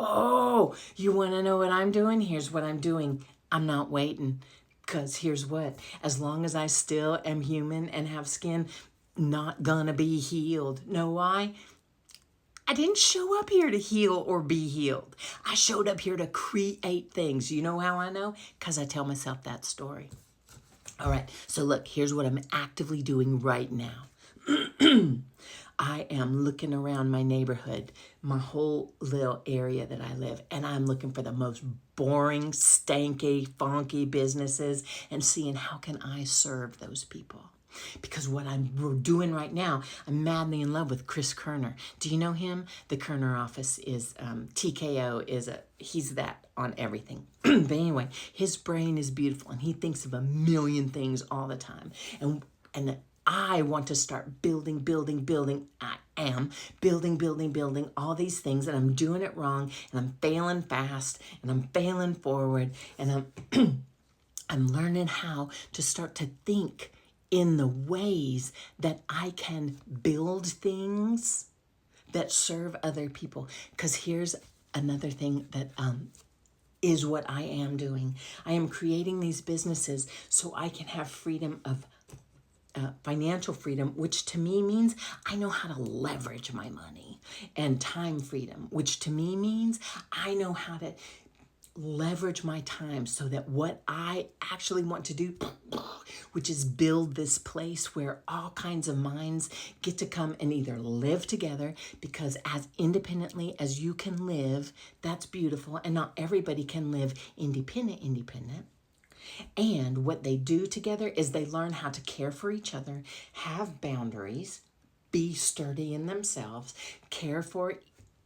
Oh, you want to know what I'm doing? Here's what I'm doing. I'm not waiting. Because here's what, as long as I still am human and have skin, not gonna be healed. Know why? I didn't show up here to heal or be healed. I showed up here to create things. You know how I know? Because I tell myself that story. All right, so look, here's what I'm actively doing right now. I am looking around my neighborhood, my whole little area that I live, and I'm looking for the most boring, stanky, funky businesses and seeing how can I serve those people. Because what I'm doing right now, I'm madly in love with Chris Kerner. Do you know him? The Kerner office is TKO he's that on everything. But anyway, his brain is beautiful and he thinks of a million things all the time. And I want to start building. I am building all these things, and I'm doing it wrong, and I'm failing fast, and I'm failing forward, and I'm learning how to start to think in the ways that I can build things that serve other people. Because here's another thing that is what I am doing. I am creating these businesses so I can have freedom of financial freedom, which to me means I know how to leverage my money, and time freedom, which to me means I know how to leverage my time so that what I actually want to do, which is build this place where all kinds of minds get to come and either live together, because as independently as you can live, that's beautiful, and not everybody can live independent. And what they do together is they learn how to care for each other, have boundaries, be sturdy in themselves, care for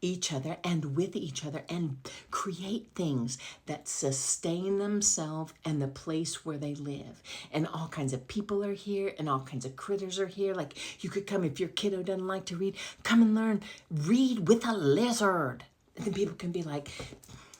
each other and with each other, and create things that sustain themselves and the place where they live. And all kinds of people are here and all kinds of critters are here. Like, you could come, if your kiddo doesn't like to read, come and learn, read with a lizard. And then people can be like,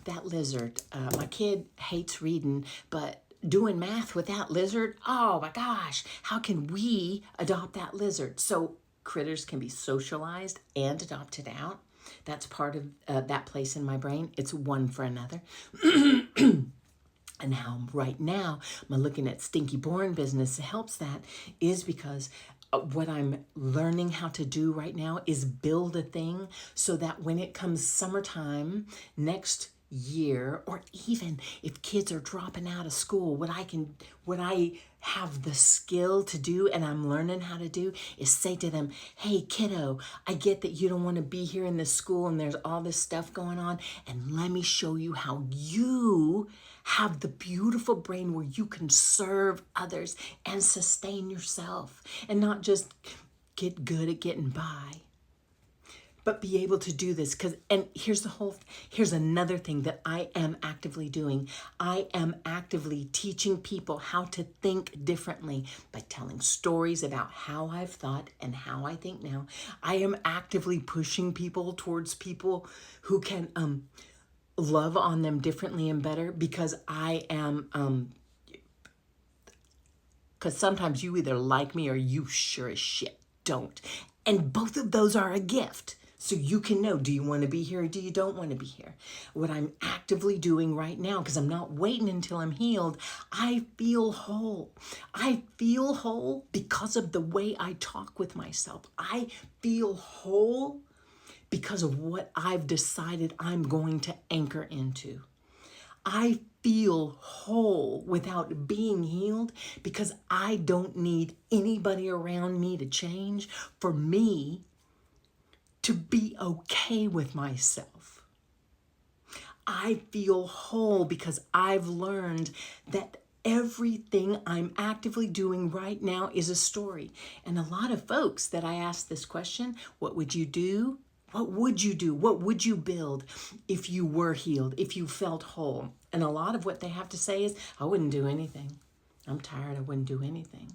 that lizard, my kid hates reading, but doing math with that lizard, oh my gosh, how can we adopt that lizard? So critters can be socialized and adopted out. That's part of that place in my brain. It's one for another. And how right now I'm looking at Stinky Born business helps that is because what I'm learning how to do right now is build a thing so that when it comes summertime next year, or even if kids are dropping out of school, what I have the skill to do and I'm learning how to do is say to them, hey kiddo, I get that you don't want to be here in this school and there's all this stuff going on, and let me show you how you have the beautiful brain where you can serve others and sustain yourself and not just get good at getting by, but be able to do this. And here's another thing that I am actively doing. I am actively teaching people how to think differently by telling stories about how I've thought and how I think now. I am actively pushing people towards people who can love on them differently and better, because I am because sometimes you either like me or you sure as shit don't. And both of those are a gift. So you can know, do you want to be here or do you don't want to be here? What I'm actively doing right now, because I'm not waiting until I'm healed, I feel whole. I feel whole because of the way I talk with myself. I feel whole because of what I've decided I'm going to anchor into. I feel whole without being healed because I don't need anybody around me to change for me to be okay with myself. I feel whole because I've learned that everything I'm actively doing right now is a story. And a lot of folks that I ask this question, what would you do? What would you do? What would you build if you were healed, if you felt whole? And a lot of what they have to say is, I wouldn't do anything. I'm tired, I wouldn't do anything.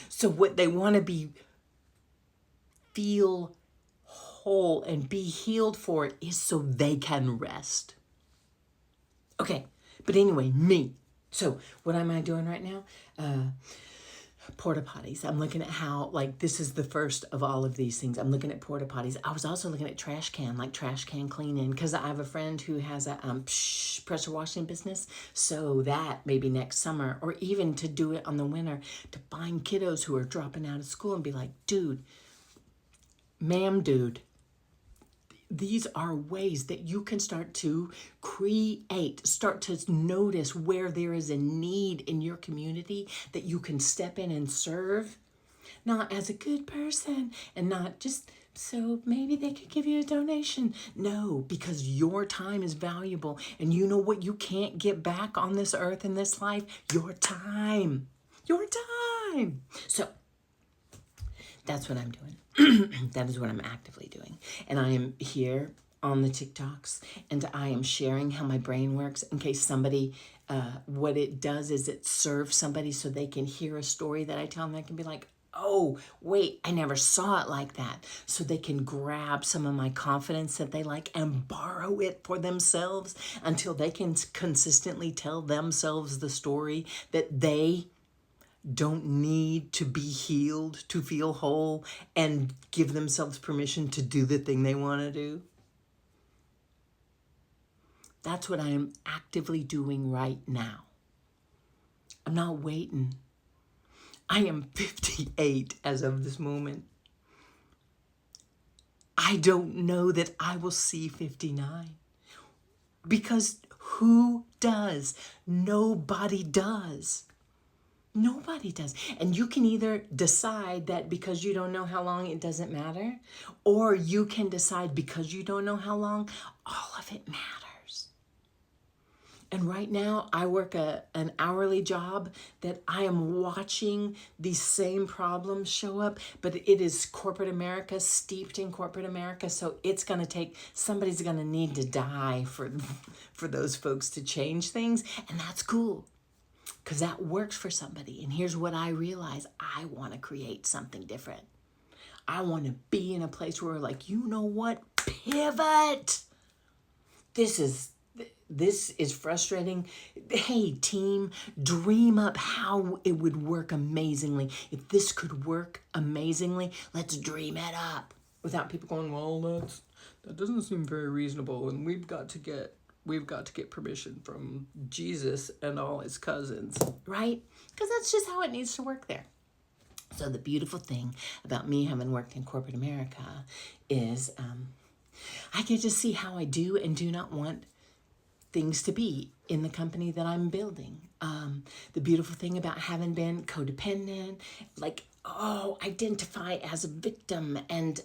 So what they want to feel whole and be healed for it is so they can rest. Okay, but anyway, me. So what am I doing right now? Porta potties. I'm looking at how, like, this is the first of all of these things. I'm looking at porta potties. I was also looking at trash can, like trash can cleaning, because I have a friend who has a pressure washing business. So that maybe next summer, or even to do it on the winter, to find kiddos who are dropping out of school and be like, dude, ma'am, dude, these are ways that you can start to create, start to notice where there is a need in your community that you can step in and serve, not as a good person and not just so maybe they could give you a donation. No, because your time is valuable, and you know what you can't get back on this earth in this life? Your time. Your time. So that's what I'm doing. That is what I'm actively doing. And I am here on the TikToks, and I am sharing how my brain works in case somebody, what it does is it serves somebody so they can hear a story that I tell them. They can be like, oh, wait, I never saw it like that. So they can grab some of my confidence that they like and borrow it for themselves until they can consistently tell themselves the story that they don't need to be healed to feel whole and give themselves permission to do the thing they want to do. That's what I am actively doing right now. I'm not waiting. I am 58 as of this moment. I don't know that I will see 59. Because who does? Nobody does. Nobody does. And you can either decide that because you don't know how long it doesn't matter, or you can decide because you don't know how long, all of it matters. And right now I work an hourly job that I am watching these same problems show up, but it is corporate America, steeped in corporate America. So it's going to take, somebody's going to need to die for those folks to change things. And that's cool, because that works for somebody. And here's what I realize. I want to create something different. I want to be in a place where we're like, you know what? Pivot. This is frustrating. Hey, team, dream up how it would work amazingly. If this could work amazingly, let's dream it up. Without people going, well, that doesn't seem very reasonable, and we've got to get permission from Jesus and all his cousins, right? Because that's just how it needs to work there. So the beautiful thing about me having worked in corporate America is I get to see how I do and do not want things to be in the company that I'm building. The beautiful thing about having been codependent, like, identify as a victim and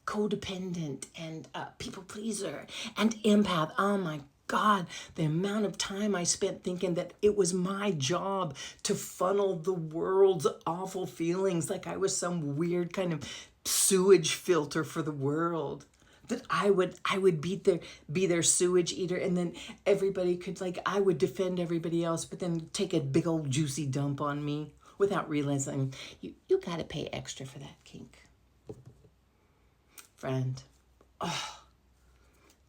codependent and people pleaser and empath. Oh my God, the amount of time I spent thinking that it was my job to funnel the world's awful feelings, like I was some weird kind of sewage filter for the world. That I would be their sewage eater, and then everybody could, like, I would defend everybody else, but then take a big old juicy dump on me without realizing you got to pay extra for that kink. Friend,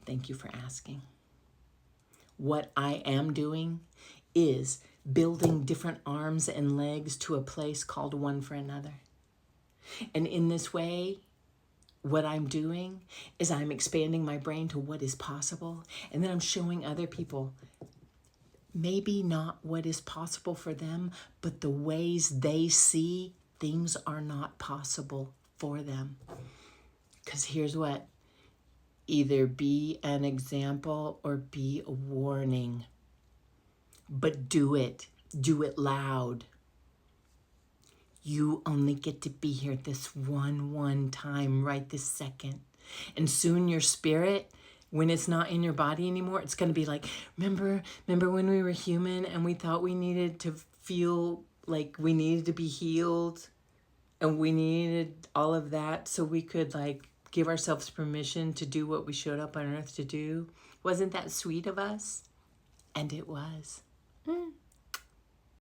thank you for asking. What I am doing is building different arms and legs to a place called One for Another. And in this way, what I'm doing is I'm expanding my brain to what is possible, and then I'm showing other people maybe not what is possible for them, but the ways they see things are not possible for them. Because here's what, either be an example or be a warning, but do it loud. You only get to be here this one time, right this second. And soon your spirit, when it's not in your body anymore, it's going to be like, remember when we were human and we thought we needed to feel like we needed to be healed and we needed all of that so we could, like, give ourselves permission to do what we showed up on earth to do? Wasn't that sweet of us? And it was.